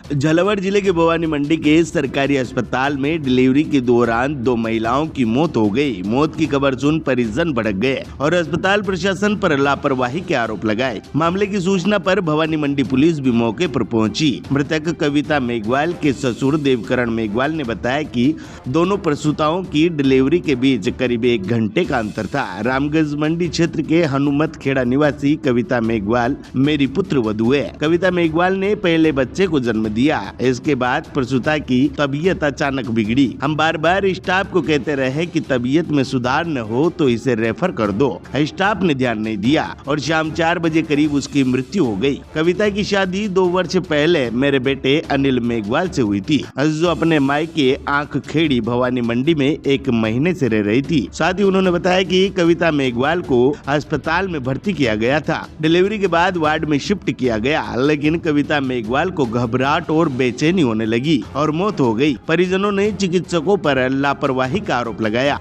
झालावाड़ जिले के भवानी मंडी के सरकारी अस्पताल में डिलीवरी के दौरान 2 महिलाओं की मौत हो गई। मौत की खबर सुन परिजन भड़क गए और अस्पताल प्रशासन पर लापरवाही के आरोप लगाए। मामले की सूचना पर भवानी मंडी पुलिस भी मौके पर पहुंची। मृतक कविता मेघवाल के ससुर देवकरण मेघवाल ने बताया कि दोनों प्रसूताओं की डिलीवरी के बीच करीब 1 घंटे का अंतर था। रामगंज मंडी क्षेत्र के हनुमत खेड़ा निवासी कविता मेघवाल मेरी पुत्र वधू है। कविता मेघवाल ने पहले बच्चे को जन्म दिया। इसके बाद प्रसूता की तबीयत अचानक बिगड़ी। हम बार बार स्टाफ को कहते रहे कि तबीयत में सुधार न हो तो इसे रेफर कर दो। स्टाफ ने ध्यान नहीं दिया और शाम 4 बजे करीब उसकी मृत्यु हो गई। कविता की शादी 2 वर्ष पहले मेरे बेटे अनिल मेघवाल से हुई थी, जो अपने मायके आंख खेड़ी भवानी मंडी में 1 महीने से रह रही थी। साथ ही उन्होंने बताया कि कविता मेघवाल को अस्पताल में भर्ती किया गया था। डिलीवरी के बाद वार्ड में शिफ्ट किया गया, लेकिन कविता मेघवाल को घबराहट और बेचैनी होने लगी और मौत हो गई। परिजनों ने चिकित्सकों पर लापरवाही का आरोप लगाया।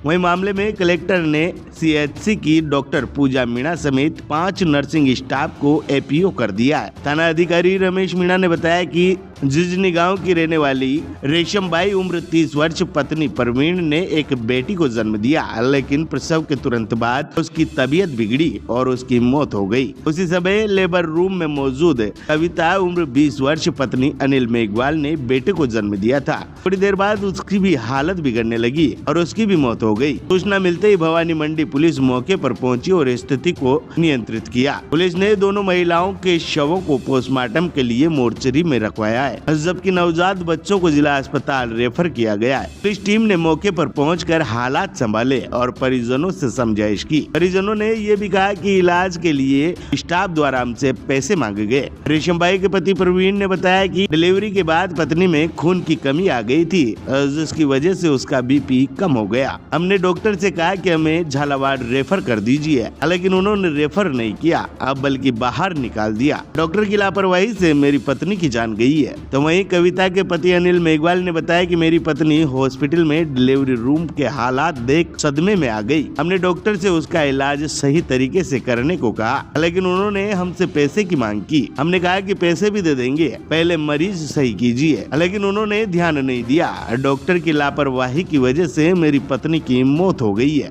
वहीं मामले में कलेक्टर ने सीएचसी की डॉक्टर पूजा मीणा समेत 5 नर्सिंग स्टाफ को एपीओ कर दिया है। थाना अधिकारी रमेश मीणा ने बताया कि जिजनी गांव की रहने वाली रेशमबाई उम्र 30 वर्ष पत्नी प्रवीण ने एक बेटी को जन्म दिया, लेकिन प्रसव के तुरंत बाद उसकी तबीयत बिगड़ी और उसकी मौत हो गई। उसी समय लेबर रूम में मौजूद कविता उम्र 20 वर्ष पत्नी अनिल मेघवाल ने बेटे को जन्म दिया था। थोड़ी देर बाद उसकी भी हालत बिगड़ने लगी और उसकी भी मौत हो गई। सूचना मिलते ही भवानी मंडी पुलिस मौके पर पहुंची और स्थिति को नियंत्रित किया। पुलिस ने दोनों महिलाओं के शवों को पोस्टमार्टम के लिए मोर्चरी में रखवाया है, जबकि नवजात बच्चों को जिला अस्पताल रेफर किया गया है। पुलिस टीम ने मौके पर पहुंचकर हालात संभाले और परिजनों से समझाइश की। परिजनों ने ये भी कहा कि इलाज के लिए स्टाफ द्वारा हमसे पैसे मांगे गए। रेशमबाई के पति प्रवीण ने बताया कि डिलीवरी के बाद पत्नी में खून की कमी आ गई थी, जिसकी वजह से उसका बीपी कम हो गया। हमने डॉक्टर से कहा कि हमें झालावाड़ रेफर कर दीजिए, लेकिन उन्होंने रेफर नहीं किया, अब बल्कि बाहर निकाल दिया। डॉक्टर की लापरवाही से मेरी पत्नी की जान गई है। तो वहीं कविता के पति अनिल मेघवाल ने बताया कि मेरी पत्नी हॉस्पिटल में डिलीवरी रूम के हालात देख सदमे में आ गई। हमने डॉक्टर से उसका इलाज सही तरीके से करने को कहा, लेकिन उन्होंने हमसे पैसे की मांग की। हमने कहा कि पैसे भी दे देंगे, पहले मरीज सही कीजिए, लेकिन उन्होंने ध्यान नहीं दिया। डॉक्टर की लापरवाही की वजह से मेरी पत्नी की मौत हो गई है।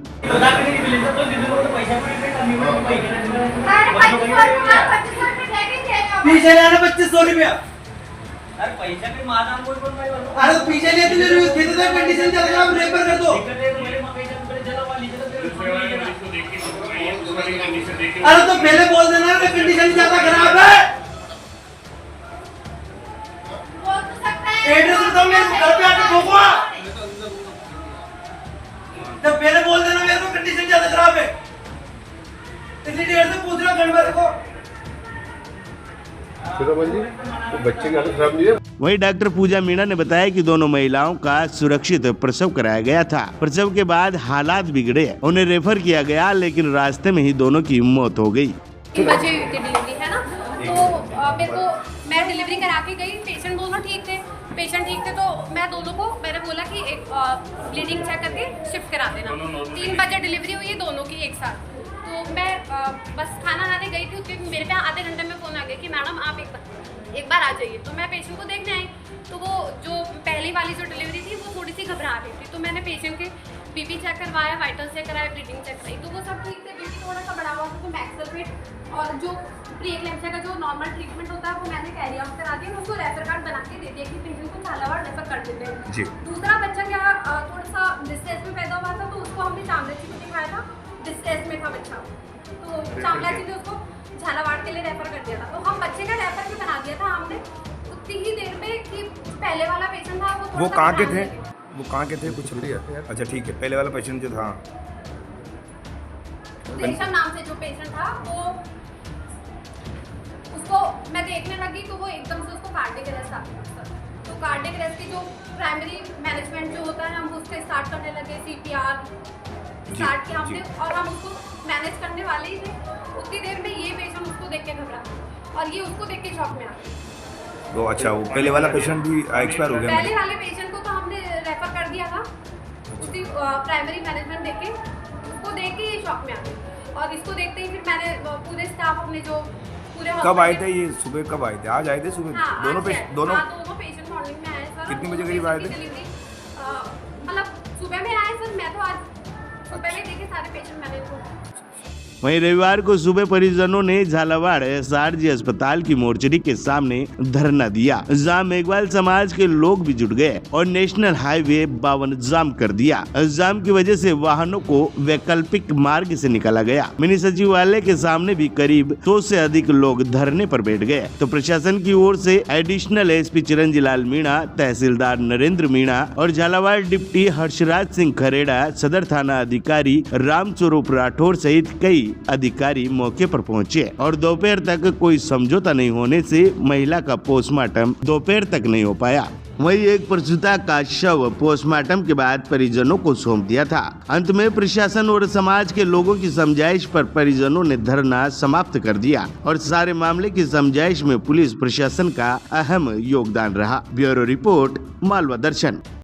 पीछे लेना 2500 रुपया। अरे पैसा पे माता कोई बोल रहा है। अरे पीछे ले तुझे कितने तक कंडीशन चल रहा है, रेफर कर दो। अरे तो पहले बोल देना कि कंडीशन ज्यादा खराब है। एड्रेस बताओ, मेरे घर पे आके ठोको। जब पहले बोल देना मेरे को कंडीशन ज्यादा खराब है, इतनी देर से पूछ रहा गड़बड़ को। तो बच्चे की हालत खराब नहीं है। वहीं डॉक्टर पूजा मीणा ने बताया कि दोनों महिलाओं का सुरक्षित प्रसव कराया गया था। प्रसव के बाद हालात बिगड़े, उन्हें रेफर किया गया, लेकिन रास्ते में ही दोनों की मौत हो गई। 3 बजे हुई थी डिलीवरी, है ना। तो मेरे को मैं डिलीवरी करा के गई, पेशेंट दोनों ठीक थे। तो मैं दोनों को मैंने बोला कि एक ब्लीडिंग चेक करके शिफ्ट करा देना। 3 बजे डिलीवरी हुई है दोनों की एक साथ। तो मैं बस खाना खाने गई थी, उसके मेरे पे आधे घंटे में फ़ोन आ गया कि मैडम आप एक बार आ जाइए। तो मैं पेशेंट को देखने आई, तो वो जो पहली वाली जो डिलीवरी थी वो थोड़ी सी घबरा रही थी। तो मैंने पेशेंट के बीपी चेक करवाया, वाइटल चेक कराया, ब्लीडिंग चेक कराई, तो वो सब ठीक थे। बीपी थोड़ा सा बढ़ा हुआ था, तो मैक्सलफेट और जो प्री एक्लेम्पसिया का जो नॉर्मल ट्रीटमेंट होता है वो मैंने कैरी आउट करा दिया। उसको रेफर कार्ड बना के दे दिया कि पेशेंट को झालावाड़ रेफर कर देते हैं। दूसरा बच्चा क्या थोड़ा सा डिस्ट्रेस में पैदा हुआ था, तो उसको हमने चामड़ाची को दिखाया था, डिस्ट्रेस में था बच्चा, तो चामड़ाची ने उसको झालावाड़ के लिए रेफर कर दिया था। तो हम बच्चे का रेफर भी बना दिया था हमने उतनी ही देर में कि पहले वाला पेशेंट था वो कहाँ के थे? वो कहाँ के थे? कुछ अच्छा ठीक है। पहले वाला पेशेंट जो था रेशम नाम से जो पेशेंट था, वो उसको मैं देखने लगी तो वो एकदम से उसको कार्डियक अरेस्ट आ गया। तो कार्डियक अरेस्ट की जो प्राइमरी मैनेजमेंट जो होता है हम उससे स्टार्ट करने लगे, CPR स्टार्ट किया हमने और हम उसको मैनेज करने वाले ही थे। उतनी देर में ये पेशेंट उसको देख के घबरा और ये उसको देख के शॉक में आ गया। तो अच्छा वो पहले वाला पेशेंट भी एक्सपायर हो गया पहले वाले पेशेंट को तो हमने रेफर कर दिया था, उसी प्राइमरी मैनेजमेंट देख के, उसको देख के ये शॉक में आ गई, और इसको देखते ही फिर मैंने पूरे स्टाफ अपने जो पूरे कब आए थे ये? सुबह कब आए थे? आज आए थे सुबह? हाँ, दोनों दोनों पेशेंट मॉर्निंग में आए सर। कितने बजे करीब आए थे? डिलीवरी मतलब सुबह में आए सर, मैं तो आज सुबह में देखे सारे पेशेंट मैंने इनको। वहीं रविवार को सुबह परिजनों ने झालावाड़ एसआरजी अस्पताल की मोर्चरी के सामने धरना दिया, जहां मेघवाल समाज के लोग भी जुट गए और नेशनल हाईवे 52 जाम कर दिया। जाम की वजह से वाहनों को वैकल्पिक मार्ग से निकाला गया। मिनी सचिवालय के सामने भी करीब 100 से अधिक लोग धरने पर बैठ गए। तो प्रशासन की ओर से एडिशनल एसपी चिरंजी लाल मीणा, तहसीलदार नरेंद्र मीणा और झालावाड़ डिप्टी हर्षराज सिंह खरेड़ा, सदर थाना अधिकारी रामस्वरूप राठौर सहित कई अधिकारी मौके पर पहुंचे और दोपहर तक कोई समझौता नहीं होने से महिला का पोस्टमार्टम दोपहर तक नहीं हो पाया। वहीं एक प्रसूता का शव पोस्टमार्टम के बाद परिजनों को सौंप दिया था। अंत में प्रशासन और समाज के लोगों की समझाइश पर परिजनों ने धरना समाप्त कर दिया और सारे मामले की समझाइश में पुलिस प्रशासन का अहम योगदान रहा। ब्यूरो रिपोर्ट, मालवा दर्शन।